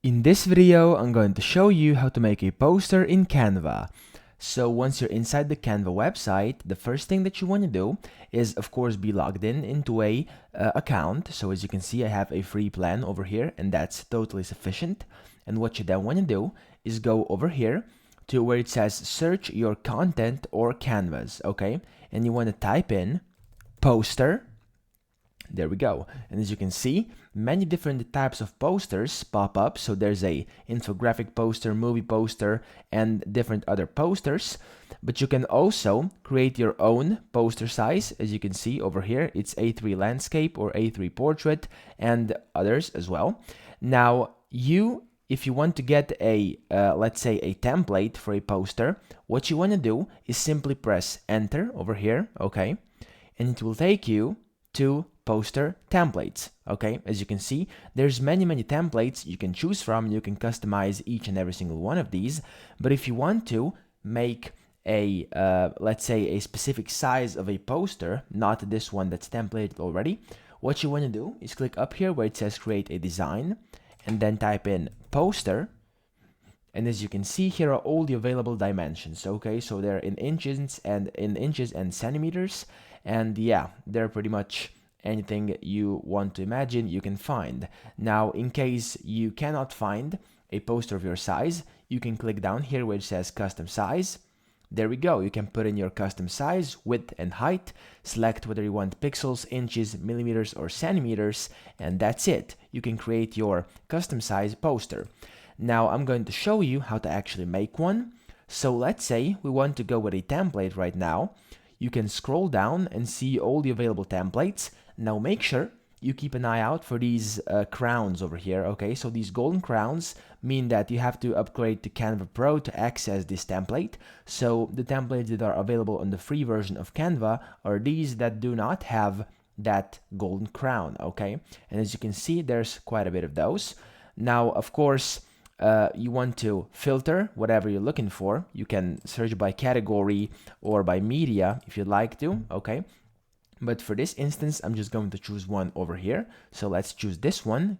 In this video, I'm going to show you how to make a poster in Canva. So once you're inside the Canva website, the first thing that you want to do is, of course, be logged into a account. So as you can see, I have a free plan over here, and that's totally sufficient. And what you then want to do is go over here to where it says search your content or canvas, okay? And you want to type in poster. There we go. And as you can see, many different types of posters pop up. So there's a infographic poster, movie poster, and different other posters. But you can also create your own poster size. As you can see over here, it's A3 landscape or A3 portrait and others as well. Now, if you want to get a, let's say a template for a poster, what you want to do is simply press enter over here, okay? And it will take you to poster templates, okay? As you can see, there's many templates you can choose from. You can customize each and every single one of these. But if you want to make a, let's say a specific size of a poster, not this one that's templated already, what you want to do is click up here where it says create a design and then type in poster. And as you can see, here are all the available dimensions, okay? So they're in inches and centimeters. And yeah, they're pretty much anything you want to imagine you can find. Now, in case you cannot find a poster of your size, you can click down here where it says custom size. There we go. You can put in your custom size, width and height, select whether you want pixels, inches, millimeters or centimeters, and that's it. You can create your custom size poster. Now I'm going to show you how to actually make one. So let's say we want to go with a template right now. You can scroll down and see all the available templates. Now make sure you keep an eye out for these crowns over here, okay? So these golden crowns mean that you have to upgrade to Canva Pro to access this template. So the templates that are available on the free version of Canva are these that do not have that golden crown, okay? And as you can see, there's quite a bit of those. Now, of course, you want to filter whatever you're looking for. You can search by category or by media if you'd like to, okay? But for this instance, I'm just going to choose one over here. So let's choose this one.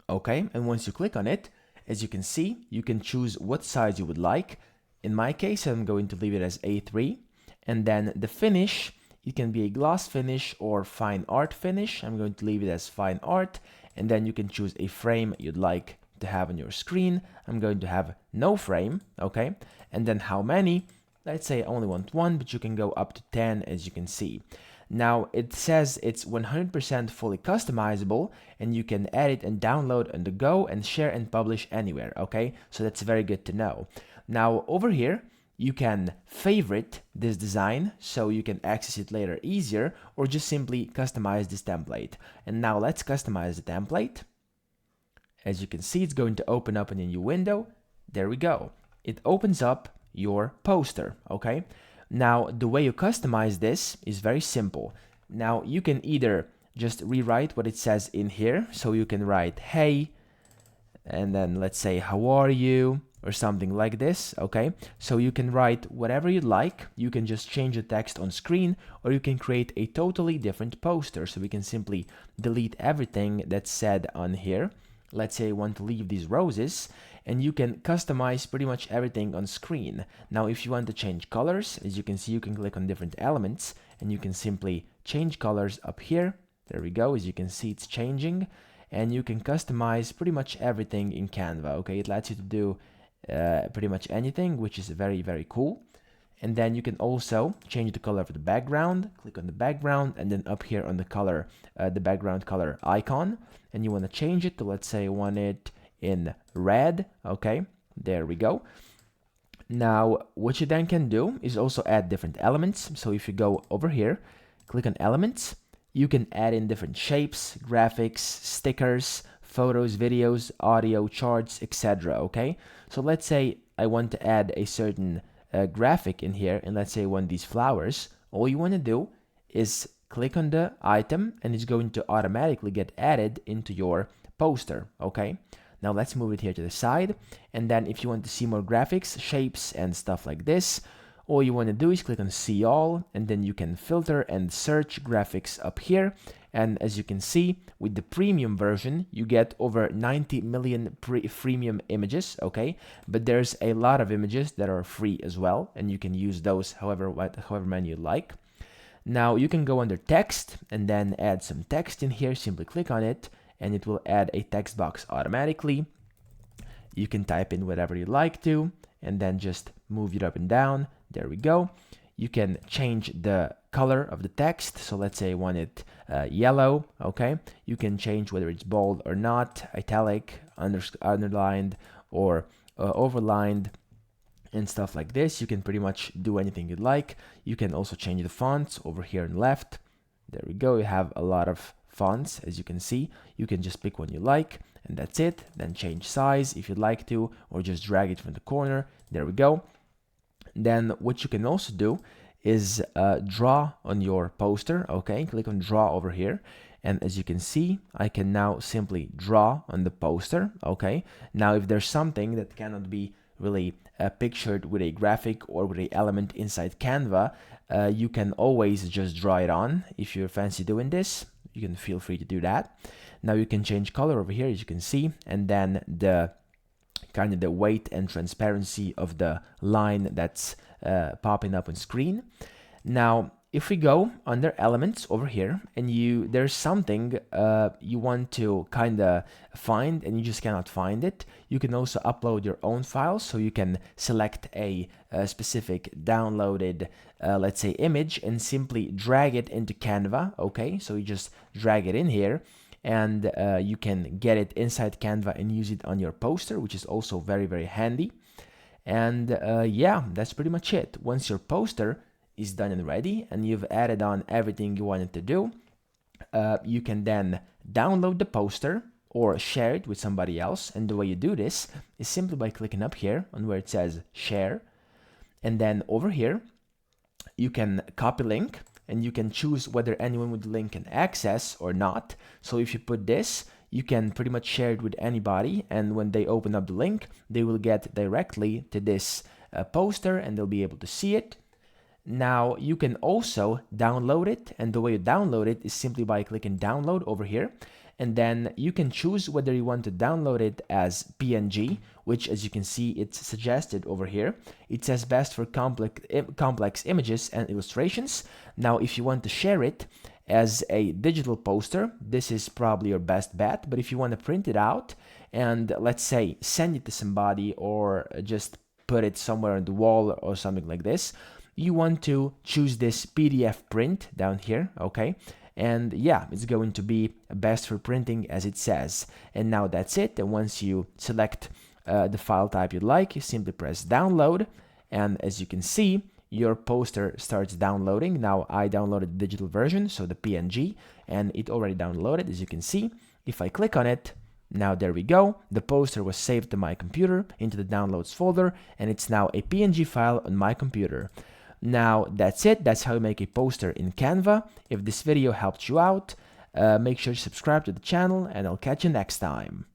Okay, and once you click on it, as you can see, you can choose what size you would like. In my case, I'm going to leave it as A3. And then the finish, it can be a gloss finish or fine art finish. I'm going to leave it as fine art. And then you can choose a frame you'd like to have on your screen. I'm going to have no frame, okay? And then how many? Let's say I only want one, but you can go up to 10 as you can see. Now it says it's 100% fully customizable and you can edit and download on the go and share and publish anywhere, okay? So that's very good to know. Now over here, you can favorite this design so you can access it later easier, or just simply customize this template. And now let's customize the template. As you can see, it's going to open up in a new window. There we go. It opens up your poster, okay? Now, the way you customize this is very simple. Now, you can either just rewrite what it says in here. So you can write, hey, and then let's say, how are you? Or something like this, okay? So you can write whatever you'd like. You can just change the text on screen, or you can create a totally different poster. So we can simply delete everything that's said on here. Let's say I want to leave these roses, and you can customize pretty much everything on screen. Now, if you want to change colors, as you can see, you can click on different elements, and you can simply change colors up here. There we go. As you can see, it's changing, and you can customize pretty much everything in Canva, okay? It lets you to do pretty much anything, which is very cool. And then you can also change the color of the background. Click on the background, and then up here on the color, the background color icon, and you want to change it to, let's say I want it in red, okay? There we go. Now, what you then can do is also add different elements. So if you go over here, click on elements, you can add in different shapes, graphics, stickers, photos, videos, audio, charts, etc. Okay, so let's say I want to add a certain graphic in here, and let's say I want these flowers. All you want to do is click on the item, and it's going to automatically get added into your poster. Okay, now let's move it here to the side, and then if you want to see more graphics, shapes, and stuff like this, all you want to do is click on see all, and then you can filter and search graphics up here, And as you can see, with the premium version, you get over 90 million freemium images, okay? But there's a lot of images that are free as well, and you can use those however many you like. Now you can go under text and then add some text in here. Simply click on it and it will add a text box automatically. You can type in whatever you like to and then just move it up and down. There we go. You can change the color of the text. So let's say I want it yellow, okay? You can change whether it's bold or not, italic, underlined, or overlined, and stuff like this. You can pretty much do anything you'd like. You can also change the fonts over here on the left. There we go. You have a lot of fonts, as you can see. You can just pick one you like, and that's it. Then change size if you'd like to, or just drag it from the corner. There we go. Then what you can also do is draw on your poster, okay? Click on draw over here. And as you can see, I can now simply draw on the poster, okay? Now, if there's something that cannot be really pictured with a graphic or with an element inside Canva, you can always just draw it on. If you're fancy doing this, you can feel free to do that. Now you can change color over here, as you can see, and then the kind of the weight and transparency of the line that's popping up on screen. Now, if we go under elements over here and there's something you want to kind of find and you just cannot find it, you can also upload your own files. So you can select a specific downloaded, let's say, image and simply drag it into Canva, okay? So you just drag it in here and you can get it inside Canva and use it on your poster, which is also very, very handy. And yeah, that's pretty much it. Once your poster is done and ready and you've added on everything you wanted to do, you can then download the poster or share it with somebody else. And the way you do this is simply by clicking up here on where it says share, and then over here you can copy link and you can choose whether anyone with the link can access or not. So if you put this, you can pretty much share it with anybody, and when they open up the link, they will get directly to this poster and they'll be able to see it. Now you can also download it, and the way you download it is simply by clicking download over here, and then you can choose whether you want to download it as PNG, which, as you can see, it's suggested over here. It says best for complex images and illustrations. Now if you want to share it as a digital poster, this is probably your best bet. But if you want to print it out and, let's say, send it to somebody or just put it somewhere on the wall or something like this, you want to choose this PDF print down here, okay? And yeah, it's going to be best for printing, as it says. And now that's it. And once you select the file type you'd like, you simply press download. And as you can see, your poster starts downloading. Now I downloaded the digital version, so the PNG, and it already downloaded, as you can see. If I click on it, now there we go. The poster was saved to my computer into the downloads folder, and it's now a PNG file on my computer. Now that's it. That's how you make a poster in Canva. If this video helped you out, make sure to subscribe to the channel, and I'll catch you next time.